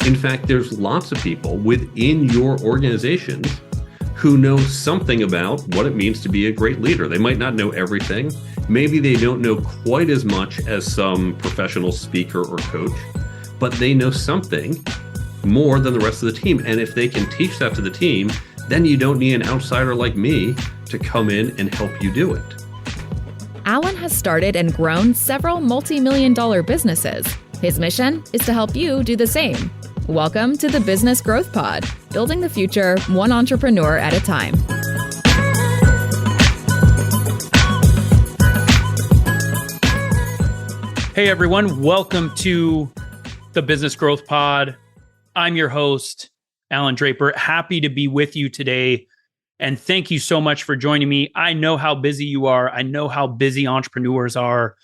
In fact, there's lots of people within your organizations who know something about what it means to be a great leader. They might not know everything. Maybe they don't know quite as much as some professional speaker or coach, but they know something more than the rest of the team. And if they can teach that to the team, then you don't need an outsider like me to come in and help you do it. Allan has started and grown several multi-million-dollar businesses. His mission is to help you do the same. Welcome to the Business Growth Pod, building the future one entrepreneur at a time. Hey everyone, welcome to the Business Growth Pod. I'm your host, Allan Draper. Happy to be with you today. And thank you so much for joining me. I know how busy you are. I know how busy entrepreneurs are.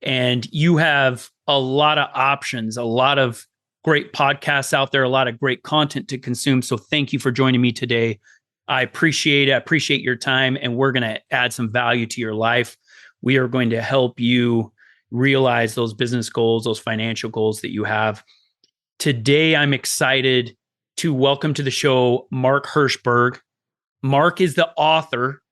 And you have a lot of options, a lot of great podcasts out there, a lot of great content to consume. So thank you for joining me today. I appreciate it. I appreciate your time. And we're going to add some value to your life. We are going to help you realize those business goals, those financial goals that you have. Today, I'm excited to welcome to the show Mark Herschberg. Mark is the author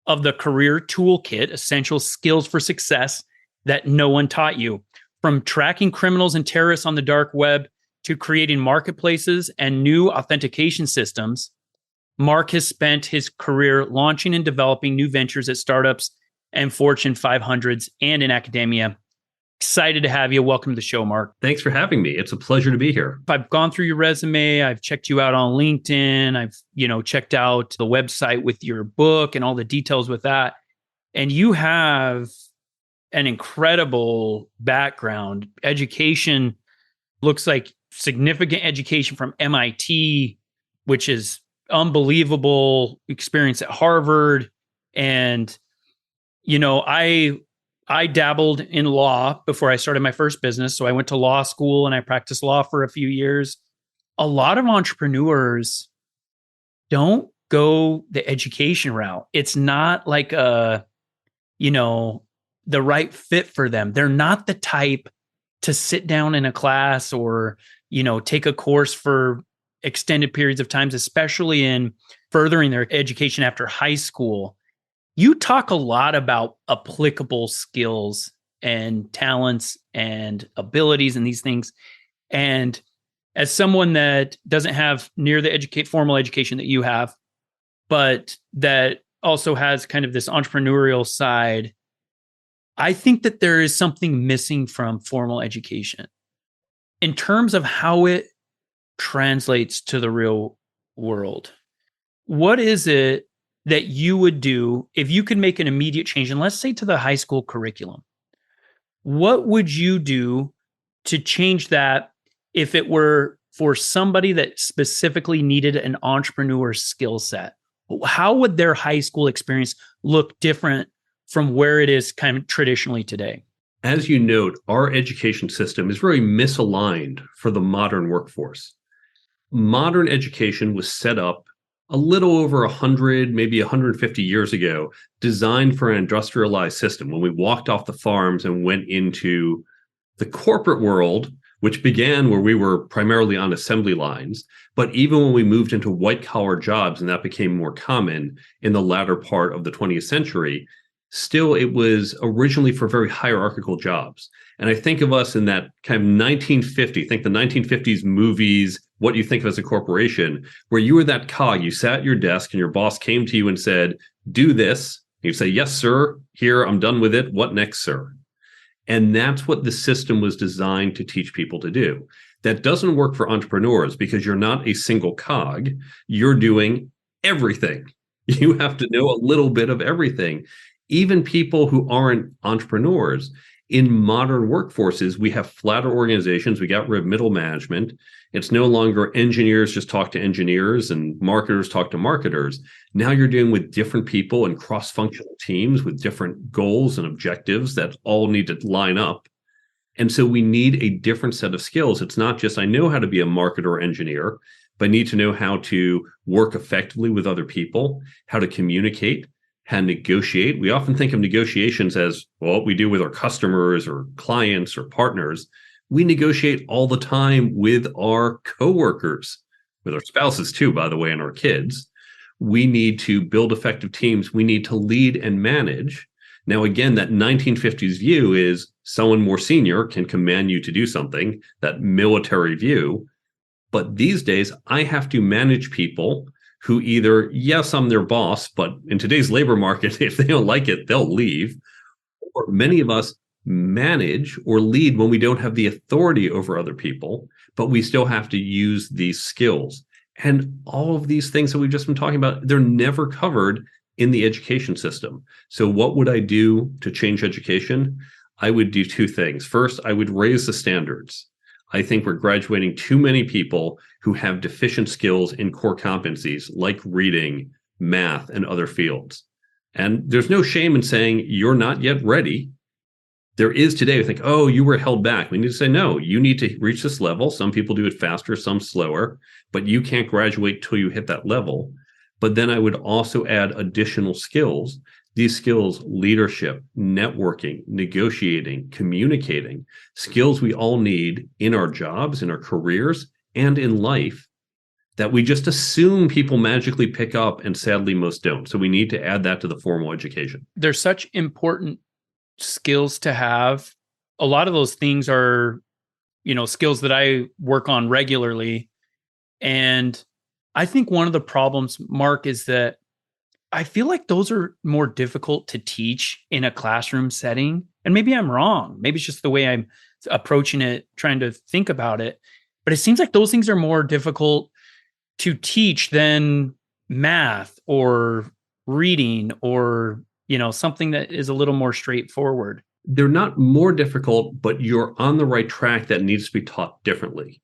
of the Career Toolkit, Essential Skills for Success That No One Taught You. From tracking criminals and terrorists on the dark web to creating marketplaces and new authentication systems, Mark has spent his career launching and developing new ventures at startups and Fortune 500s and in academia. Excited to have you. Welcome to the show, Mark. Thanks for having me. It's a pleasure to be here. I've gone through your resume. I've checked you out on LinkedIn. I've, checked out the website with your book and all the details with that. And you have an incredible background. Education looks like significant education from MIT, which is unbelievable experience at Harvard. And, I dabbled in law before I started my first business. So I went to law school and I practiced law for a few years. A lot of entrepreneurs don't go the education route. It's not like the right fit for them. They're not the type to sit down in a class or, take a course for extended periods of times, especially in furthering their education after high school. You talk a lot about applicable skills and talents and abilities and these things. And as someone that doesn't have near the formal education that you have, but that also has kind of this entrepreneurial side, I think that there is something missing from formal education in terms of how it translates to the real world. What is it that you would do if you could make an immediate change, and let's say to the high school curriculum? What would you do to change that if it were for somebody that specifically needed an entrepreneur skill set? How would their high school experience look different from where it is kind of traditionally today? As you note, our education system is very misaligned for the modern workforce. Modern education was set up a little over 100, maybe 150 years ago, designed for an industrialized system. When we walked off the farms and went into the corporate world, which began where we were primarily on assembly lines, but even when we moved into white-collar jobs and that became more common in the latter part of the 20th century, still it was originally for very hierarchical jobs. And I think of us in that kind of 1950, think the 1950s movies, what you think of as a corporation, where you were that cog, you sat at your desk and your boss came to you and said, do this. And you say, yes, sir. Here, I'm done with it. What next, sir? And that's what the system was designed to teach people to do. That doesn't work for entrepreneurs because you're not a single cog. You're doing everything. You have to know a little bit of everything. Even people who aren't entrepreneurs, in modern workforces, we have flatter organizations. We got rid of middle management. It's no longer engineers just talk to engineers and marketers talk to marketers. Now you're dealing with different people and cross-functional teams with different goals and objectives that all need to line up. And so we need a different set of skills. It's not just, I know how to be a marketer or engineer, but I need to know how to work effectively with other people, how to communicate, how to negotiate. We often think of negotiations as, well, what we do with our customers or clients or partners. We negotiate all the time with our coworkers, with our spouses too, by the way, and our kids. We need to build effective teams. We need to lead and manage. Now, again, that 1950s view is someone more senior can command you to do something, that military view. But these days, I have to manage people who either, yes, I'm their boss, but in today's labor market, if they don't like it, they'll leave. Or many of us manage or lead when we don't have the authority over other people, but we still have to use these skills. And all of these things that we've just been talking about, they're never covered in the education system. So what would I do to change education? I would do two things. First, I would raise the standards. I think we're graduating too many people who have deficient skills in core competencies like reading, math, and other fields. And there's no shame in saying you're not yet ready. There is today, we think, oh, you were held back. We need to say, no, you need to reach this level. Some people do it faster, some slower, but you can't graduate till you hit that level. But then I would also add additional skills. These skills, leadership, networking, negotiating, communicating, skills we all need in our jobs, in our careers, and in life that we just assume people magically pick up, and sadly most don't. So we need to add that to the formal education. There's such important skills to have. A lot of those things are, skills that I work on regularly. And I think one of the problems, Mark, is that I feel like those are more difficult to teach in a classroom setting. And maybe I'm wrong. Maybe it's just the way I'm approaching it, trying to think about it. But it seems like those things are more difficult to teach than math or reading or, something that is a little more straightforward. They're not more difficult, but you're on the right track that needs to be taught differently.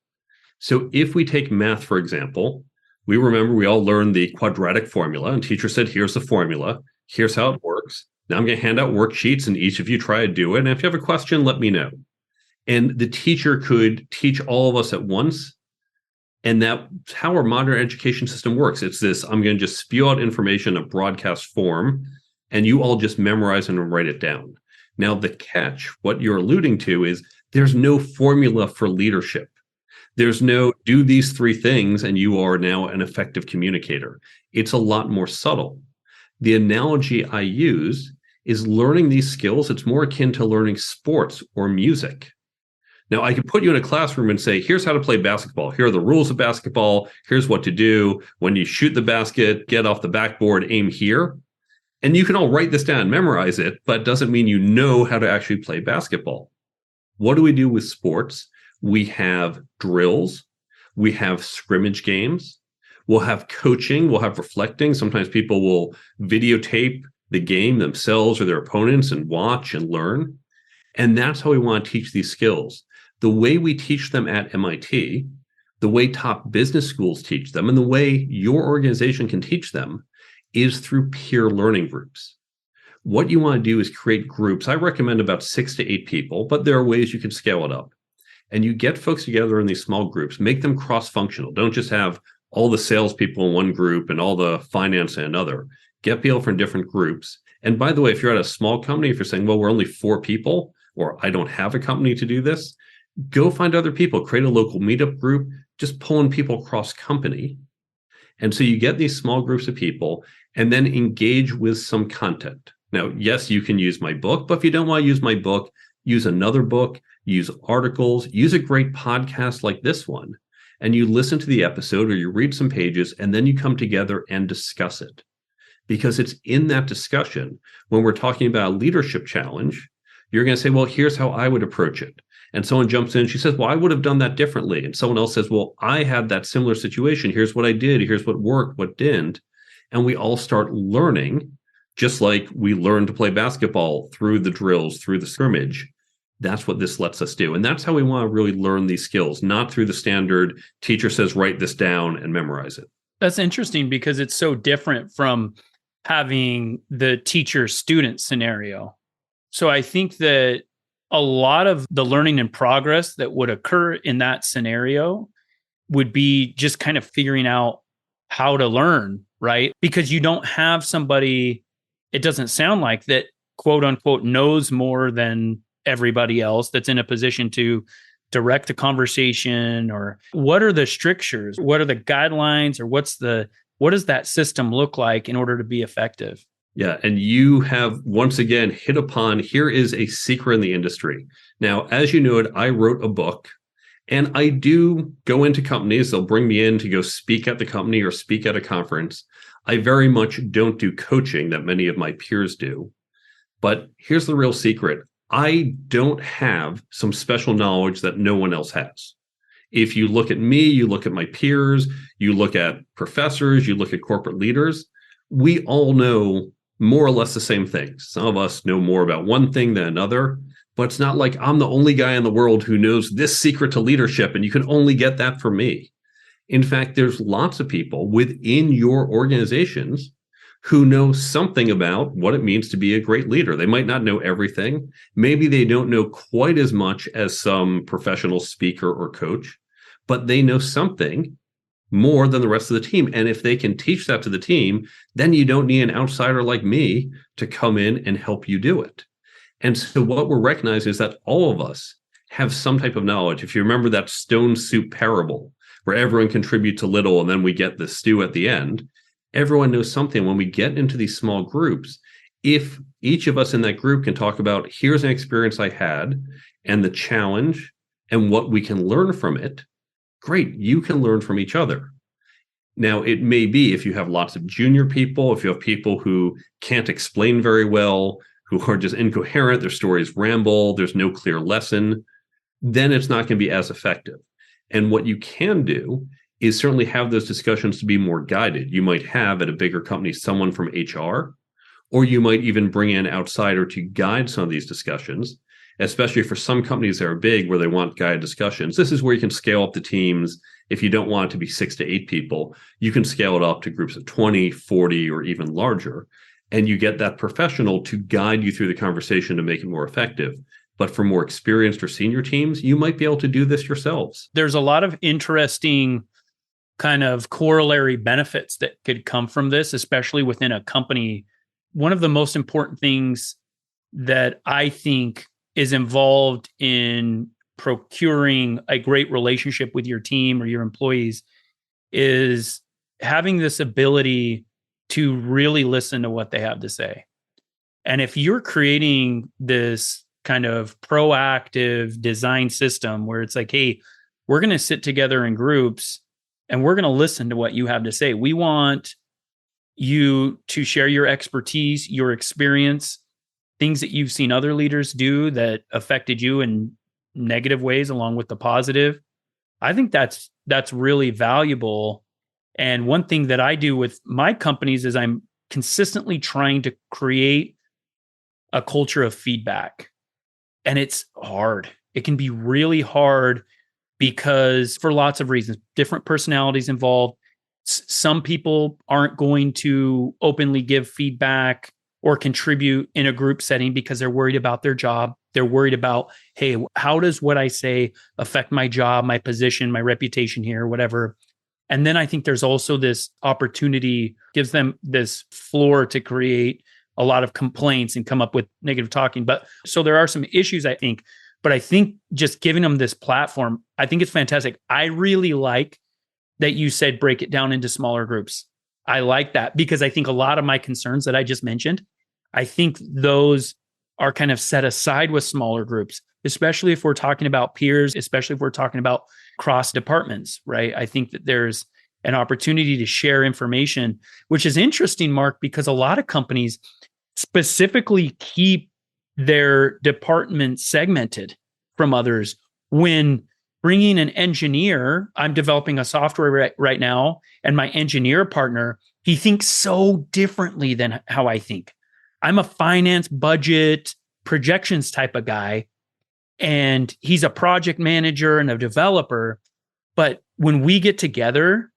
So if we take math, for example, we all learned the quadratic formula, and teacher said, here's the formula. Here's how it works. Now I'm going to hand out worksheets, and each of you try to do it. And if you have a question, let me know. And the teacher could teach all of us at once. And that's how our modern education system works. It's this, I'm going to just spew out information in a broadcast form, and you all just memorize and write it down. Now, the catch, what you're alluding to is there's no formula for leadership. There's no do these three things and you are now an effective communicator. It's a lot more subtle. The analogy I use is learning these skills. It's more akin to learning sports or music. Now, I could put you in a classroom and say, here's how to play basketball. Here are the rules of basketball. Here's what to do. When you shoot the basket, get off the backboard, aim here. And you can all write this down, memorize it, but it doesn't mean you know how to actually play basketball. What do we do with sports? We have drills. We have scrimmage games. We'll have coaching. We'll have reflecting. Sometimes people will videotape the game themselves or their opponents and watch and learn. And that's how we want to teach these skills. The way we teach them at MIT, the way top business schools teach them, and the way your organization can teach them is through peer learning groups. What you want to do is create groups. I recommend about 6 to 8 people, but there are ways you can scale it up. And you get folks together in these small groups, make them cross-functional. Don't just have all the salespeople in one group and all the finance in another. Get people from different groups. And by the way, if you're at a small company, if you're saying, well, we're only 4 people, or I don't have a company to do this, go find other people, create a local meetup group, just pulling people across company. And so you get these small groups of people and then engage with some content. Now, yes, you can use my book, but if you don't want to use my book, use another book, use articles, use a great podcast like this one, and you listen to the episode or you read some pages, and then you come together and discuss it. Because it's in that discussion, when we're talking about a leadership challenge, you're going to say, well, here's how I would approach it. And someone jumps in, she says, well, I would have done that differently. And someone else says, well, I had that similar situation. Here's what I did. Here's what worked, what didn't. And we all start learning, just like we learn to play basketball through the drills, through the scrimmage. That's what this lets us do. And that's how we want to really learn these skills, not through the standard teacher says, write this down and memorize it. That's interesting because it's so different from having the teacher-student scenario. So I think that a lot of the learning and progress that would occur in that scenario would be just kind of figuring out how to learn, right? Because you don't have somebody, it doesn't sound like that, quote unquote, knows more than everybody else that's in a position to direct the conversation, or what are the strictures? What are the guidelines, or what does that system look like in order to be effective? Yeah. And you have once again hit upon, here is a secret in the industry. Now, as you know it, I wrote a book, and I do go into companies. They'll bring me in to go speak at the company or speak at a conference. I very much don't do coaching that many of my peers do. But here's the real secret. I don't have some special knowledge that no one else has. If you look at me, you look at my peers, you look at professors, you look at corporate leaders, we all know more or less the same things. Some of us know more about one thing than another, but it's not like I'm the only guy in the world who knows this secret to leadership, and you can only get that from me. In fact, there's lots of people within your organizations who know something about what it means to be a great leader. They might not know everything. Maybe they don't know quite as much as some professional speaker or coach, but they know something more than the rest of the team. And if they can teach that to the team, then you don't need an outsider like me to come in and help you do it. And so what we're recognizing is that all of us have some type of knowledge. If you remember that stone soup parable, where everyone contributes a little and then we get the stew at the end, everyone knows something. When we get into these small groups, if each of us in that group can talk about, here's an experience I had and the challenge and what we can learn from it, great, you can learn from each other. Now, it may be if you have lots of junior people, if you have people who can't explain very well, who are just incoherent, their stories ramble, there's no clear lesson, then it's not going to be as effective. And what you can do is certainly have those discussions to be more guided. You might have at a bigger company someone from HR, or you might even bring in an outsider to guide some of these discussions, especially for some companies that are big where they want guided discussions. This is where you can scale up the teams. If you don't want it to be 6 to 8 people, you can scale it up to groups of 20, 40, or even larger. And you get that professional to guide you through the conversation to make it more effective. But for more experienced or senior teams, you might be able to do this yourselves. There's a lot of interesting kind of corollary benefits that could come from this, especially within a company. One of the most important things that I think is involved in procuring a great relationship with your team or your employees is having this ability to really listen to what they have to say. And if you're creating this kind of proactive design system where it's like, hey, we're going to sit together in groups and we're going to listen to what you have to say. We want you to share your expertise, your experience, things that you've seen other leaders do that affected you in negative ways along with the positive. I think that's really valuable. And one thing that I do with my companies is I'm consistently trying to create a culture of feedback. And it's hard. It can be really hard because for lots of reasons, different personalities involved. Some people aren't going to openly give feedback or contribute in a group setting because they're worried about their job. They're worried about, hey, how does what I say affect my job, my position, my reputation here, whatever. And then I think there's also this opportunity, gives them this floor to create a lot of complaints and come up with negative talking. But so there are some issues, I think, but I think just giving them this platform, I think it's fantastic. I really like that you said break it down into smaller groups. I like that because I think a lot of my concerns that I just mentioned, I think those are kind of set aside with smaller groups, especially if we're talking about peers, especially if we're talking about cross departments, right? I think that there's an opportunity to share information, which is interesting, Mark, because a lot of companies specifically keep their department segmented from others. When bringing an engineer, I'm developing a software right now, and my engineer partner, he thinks so differently than how I think. I'm a finance, budget, projections type of guy, and he's a project manager and a developer. But when we get together,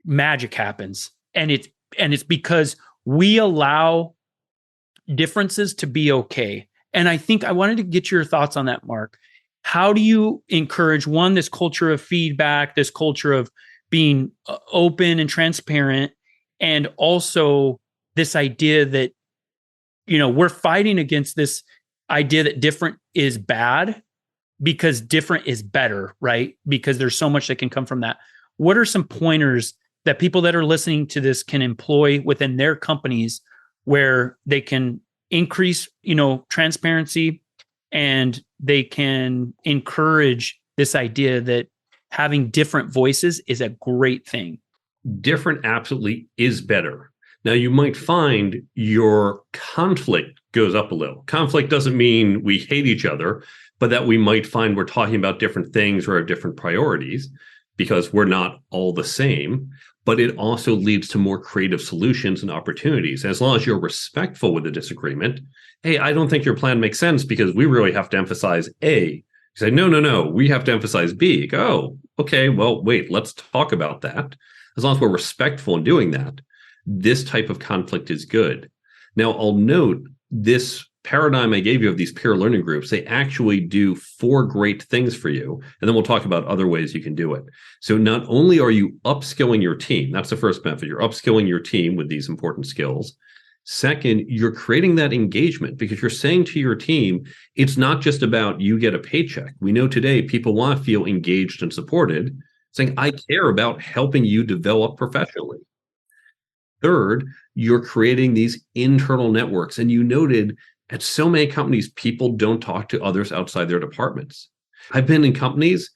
magic happens. And it's because we allow differences to be okay. And I think I wanted to get your thoughts on that, Mark. How do you encourage, one, this culture of feedback, this culture of being open and transparent, and also this idea that, we're fighting against this idea that different is bad, because different is better, right? Because there's so much that can come from that. What are some pointers that people that are listening to this can employ within their companies where they can increase, transparency, and they can encourage this idea that having different voices is a great thing? Different absolutely is better. Now, you might find your conflict goes up a little. Conflict doesn't mean we hate each other, but that we might find we're talking about different things or have different priorities because we're not all the same. But it also leads to more creative solutions and opportunities. As long as you're respectful with the disagreement, hey, I don't think your plan makes sense because we really have to emphasize A. You say, no, we have to emphasize B. Go, oh, okay, well, wait, let's talk about that. As long as we're respectful in doing that, this type of conflict is good. Now, I'll note this paradigm I gave you of these peer learning groups, they actually do 4 great things for you. And then we'll talk about other ways you can do it. So not only are you upskilling your team, that's the first benefit, you're upskilling your team with these important skills. Second, you're creating that engagement because you're saying to your team, it's not just about you get a paycheck. We know today people want to feel engaged and supported, saying, I care about helping you develop professionally. Third, you're creating these internal networks. And you noted at so many companies, people don't talk to others outside their departments. I've been in companies,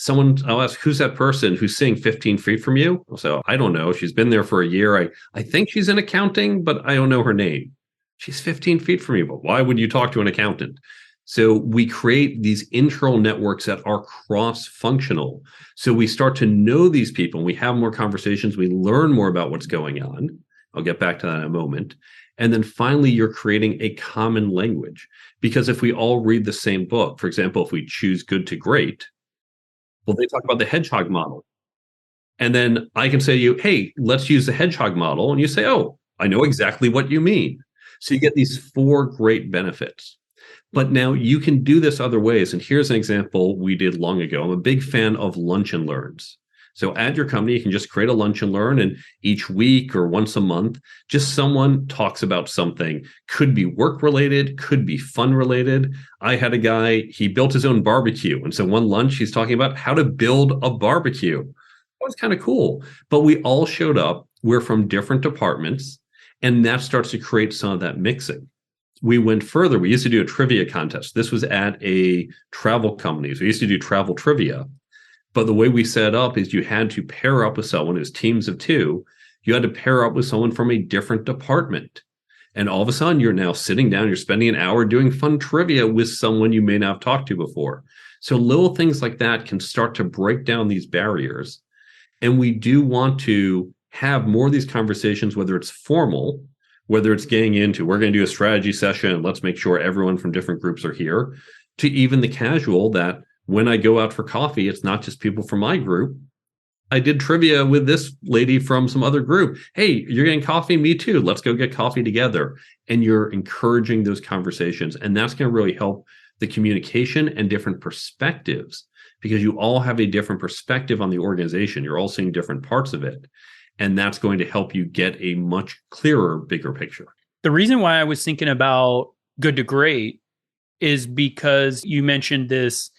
I'll ask, who's that person who's sitting 15 feet from you? I'll say, I don't know. She's been there for a year. I think she's in accounting, but I don't know her name. She's 15 feet from you, but why would you talk to an accountant? So we create these internal networks that are cross-functional. So we start to know these people. We have more conversations. We learn more about what's going on. I'll get back to that in a moment. And then finally, you're creating a common language. Because if we all read the same book, for example, if we choose good to great, well, they talk about the hedgehog model. And then I can say to you, hey, let's use the hedgehog model. And you say, oh, I know exactly what you mean. So you get these 4 great benefits. But now you can do this other ways. And here's an example we did long ago. I'm a big fan of lunch and learns. So at your company, you can just create a lunch and learn, and each week or once a month, just someone talks about something. Could be work related, could be fun related. I had a guy, he built his own barbecue. And so one lunch, he's talking about how to build a barbecue. That was kind of cool. But we all showed up. We're from different departments, and that starts to create some of that mixing. We went further. We used to do a trivia contest. This was at a travel company. So we used to do travel trivia. But the way we set up is you had to pair up with someone. It was teams of 2. You had to pair up with someone from a different department. And all of a sudden, you're now sitting down, you're spending an hour doing fun trivia with someone you may not have talked to before. So little things like that can start to break down these barriers. And we do want to have more of these conversations, whether it's formal, whether it's getting into, we're going to do a strategy session, and let's make sure everyone from different groups are here, to even the casual that when I go out for coffee, it's not just people from my group. I did trivia with this lady from some other group. Hey, you're getting coffee? Me too. Let's go get coffee together. And you're encouraging those conversations. And that's going to really help the communication and different perspectives, because you all have a different perspective on the organization. You're all seeing different parts of it. And that's going to help you get a much clearer, bigger picture. The reason why I was thinking about good to great is because you mentioned this,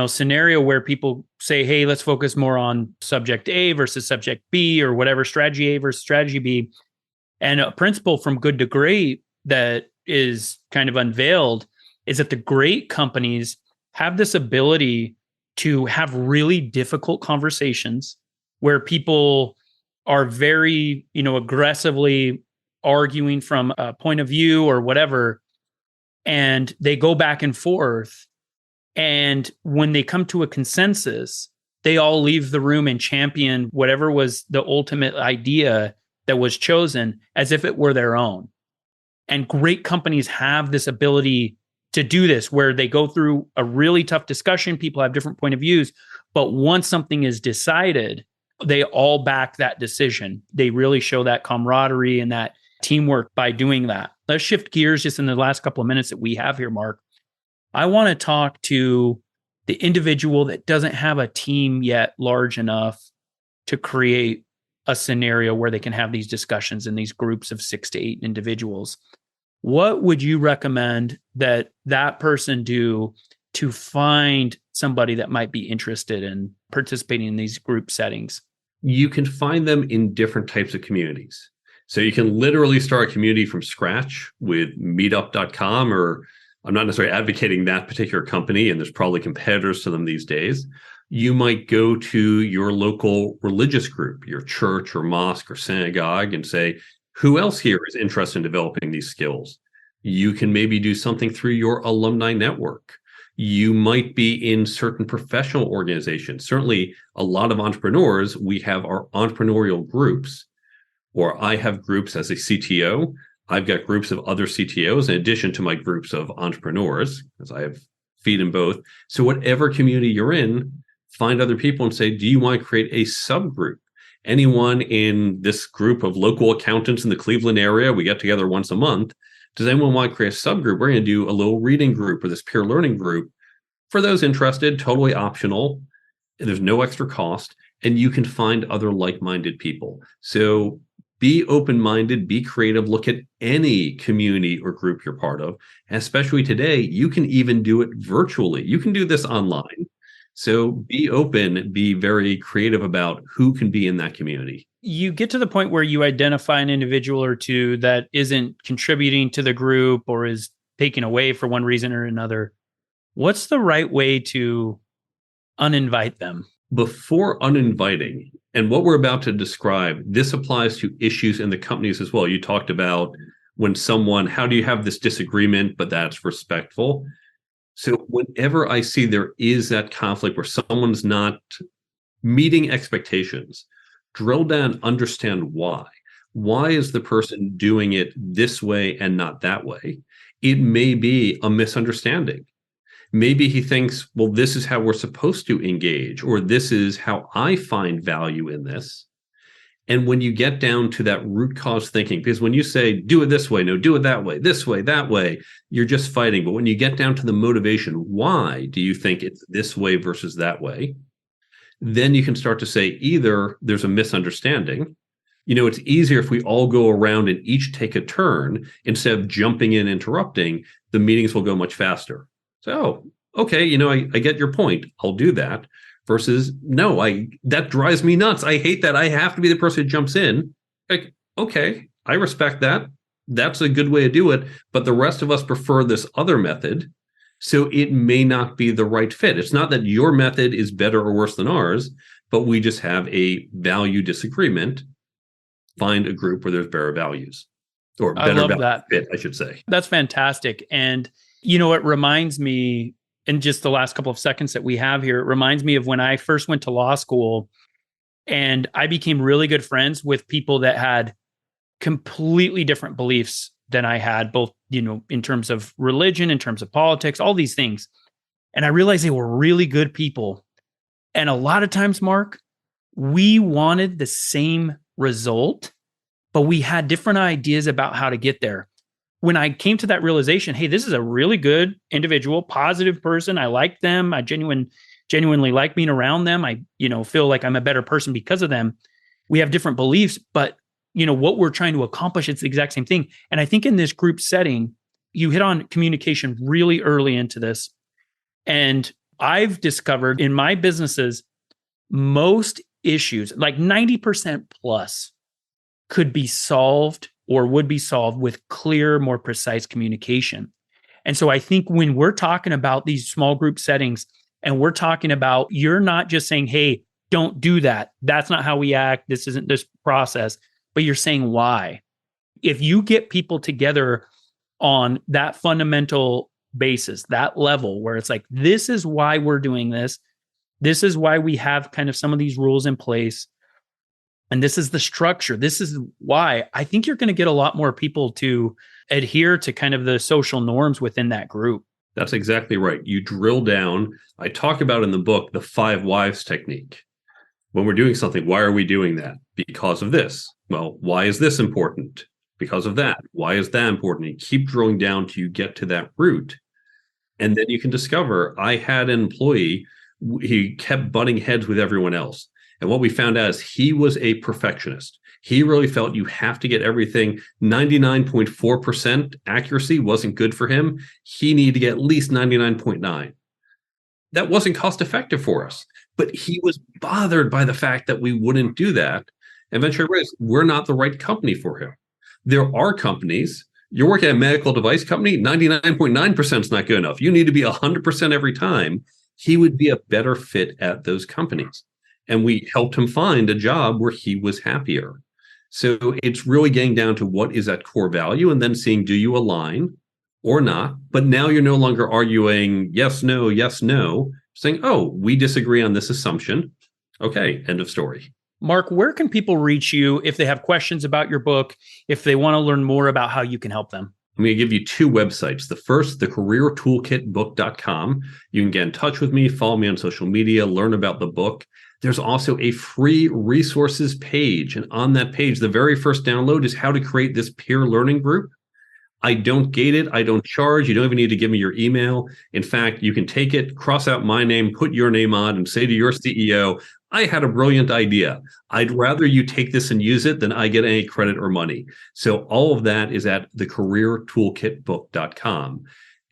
scenario where people say, hey, let's focus more on subject A versus subject B, or whatever, strategy A versus strategy B. And a principle from good to great that is kind of unveiled is that the great companies have this ability to have really difficult conversations where people are very, aggressively arguing from a point of view or whatever, and they go back and forth. And when they come to a consensus, they all leave the room and champion whatever was the ultimate idea that was chosen as if it were their own. And great companies have this ability to do this, where they go through a really tough discussion. People have different point of views, but once something is decided, they all back that decision. They really show that camaraderie and that teamwork by doing that. Let's shift gears just in the last couple of minutes that we have here, Mark. I want to talk to the individual that doesn't have a team yet large enough to create a scenario where they can have these discussions in these groups of 6 to 8 individuals. What would you recommend that person do to find somebody that might be interested in participating in these group settings? You can find them in different types of communities. So you can literally start a community from scratch with meetup.com, or I'm not necessarily advocating that particular company, and there's probably competitors to them these days. You might go to your local religious group, your church or mosque or synagogue, and say, who else here is interested in developing these skills? You can maybe do something through your alumni network. You might be in certain professional organizations. Certainly, a lot of entrepreneurs, we have our entrepreneurial groups, or I have groups as a CTO. I've got groups of other CTOs in addition to my groups of entrepreneurs, because I have feet in both. So whatever community you're in, find other people and say, do you want to create a subgroup? Anyone in this group of local accountants in the Cleveland area, we get together once a month. Does anyone want to create a subgroup? We're going to do a little reading group or this peer learning group. For those interested, totally optional. There's no extra cost, and you can find other like-minded people. So be open-minded, be creative, look at any community or group you're part of. And especially today, you can even do it virtually. You can do this online. So be open, be very creative about who can be in that community. You get to the point where you identify an individual or two that isn't contributing to the group or is taken away for one reason or another. What's the right way to uninvite them? Before uninviting, and what we're about to describe, this applies to issues in the companies as well. You talked about when someone, how do you have this disagreement, but that's respectful? So whenever I see there is that conflict where someone's not meeting expectations, drill down, understand why. Why is the person doing it this way and not that way? It may be a misunderstanding. Maybe he thinks, well, this is how we're supposed to engage, or this is how I find value in this. And when you get down to that root cause thinking, because when you say, do it this way, no, do it that way, this way, that way, you're just fighting. But when you get down to the motivation, why do you think it's this way versus that way? Then you can start to say, either there's a misunderstanding. You know, it's easier if we all go around and each take a turn instead of jumping in, interrupting, the meetings will go much faster. So, okay, you know, I get your point. I'll do that. Versus, no, that drives me nuts. I hate that. I have to be the person who jumps in. Like, okay, I respect that. That's a good way to do it. But the rest of us prefer this other method. So it may not be the right fit. It's not that your method is better or worse than ours, but we just have a value disagreement. Find a group where there's better values, or better value fit, I should say. That's fantastic. And, you know, it reminds me, in just the last couple of seconds that we have here, it reminds me of when I first went to law school and I became really good friends with people that had completely different beliefs than I had, both, you know, in terms of religion, in terms of politics, all these things. And I realized they were really good people. And a lot of times, Mark, we wanted the same result, but we had different ideas about how to get there. When I came to that realization, hey, this is a really good individual, positive person. I like them. I genuinely like being around them. I, you know, feel like I'm a better person because of them. We have different beliefs, but, you know, what we're trying to accomplish, it's the exact same thing. And I think in this group setting, you hit on communication really early into this. And I've discovered in my businesses, most issues, like 90% plus, could be solved or would be solved with clear, more precise communication. And so I think when we're talking about these small group settings and we're talking about, you're not just saying, hey, don't do that. That's not how we act. This isn't this process, but you're saying why. If you get people together on that fundamental basis, that level where it's like, this is why we're doing this. This is why we have kind of some of these rules in place. And this is the structure. This is why I think you're going to get a lot more people to adhere to kind of the social norms within that group. That's exactly right. You drill down. I talk about in the book, the 5 whys technique. When we're doing something, why are we doing that? Because of this. Well, why is this important? Because of that. Why is that important? You keep drilling down till you get to that root. And then you can discover, I had an employee, he kept butting heads with everyone else. And what we found out is he was a perfectionist. He really felt you have to get everything 99.4% accuracy wasn't good for him. He needed to get at least 99.9. that wasn't cost effective for us. But he was bothered by the fact that we wouldn't do that. And eventually realized we're not the right company for him. There are companies, you're working at a medical device company, 99.9% is not good enough. You need to be 100% every time. He would be a better fit at those companies. And we helped him find a job where he was happier. So it's really getting down to what is that core value and then seeing, do you align or not? But now you're no longer arguing yes, no, saying, oh, we disagree on this assumption. Okay, end of story. Mark, where can people reach you if they have questions about your book, if they want to learn more about how you can help them? I'm going to give you two websites. The first, the careertoolkitbook.com. You can get in touch with me, follow me on social media, learn about the book. There's also a free resources page. And on that page, the very first download is how to create this peer learning group. I don't gate it. I don't charge. You don't even need to give me your email. In fact, you can take it, cross out my name, put your name on, and say to your CEO, I had a brilliant idea. I'd rather you take this and use it than I get any credit or money. So all of that is at thecareertoolkitbook.com.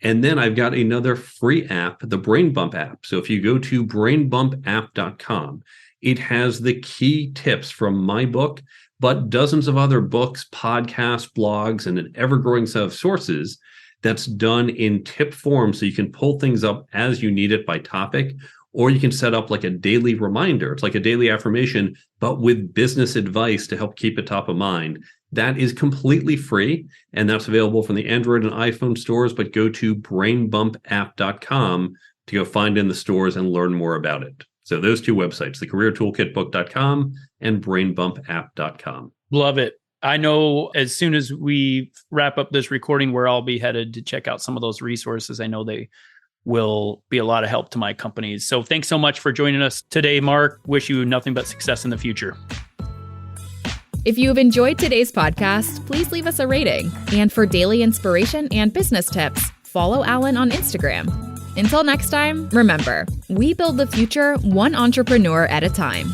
And then I've got another free app, the Brain Bump app. So if you go to brainbumpapp.com, it has the key tips from my book, but dozens of other books, podcasts, blogs, and an ever-growing set of sources that's done in tip form. So you can pull things up as you need it by topic, or you can set up like a daily reminder. It's like a daily affirmation, but with business advice to help keep it top of mind. That is completely free, and that's available from the Android and iPhone stores, but go to brainbumpapp.com to go find in the stores and learn more about it. So those two websites, the careertoolkitbook.com and brainbumpapp.com. Love it. I know as soon as we wrap up this recording, where I'll be headed to check out some of those resources. I know they will be a lot of help to my companies. So thanks so much for joining us today, Mark. Wish you nothing but success in the future. If you have enjoyed today's podcast, please leave us a rating. And for daily inspiration and business tips, follow Allan on Instagram. Until next time, remember, we build the future one entrepreneur at a time.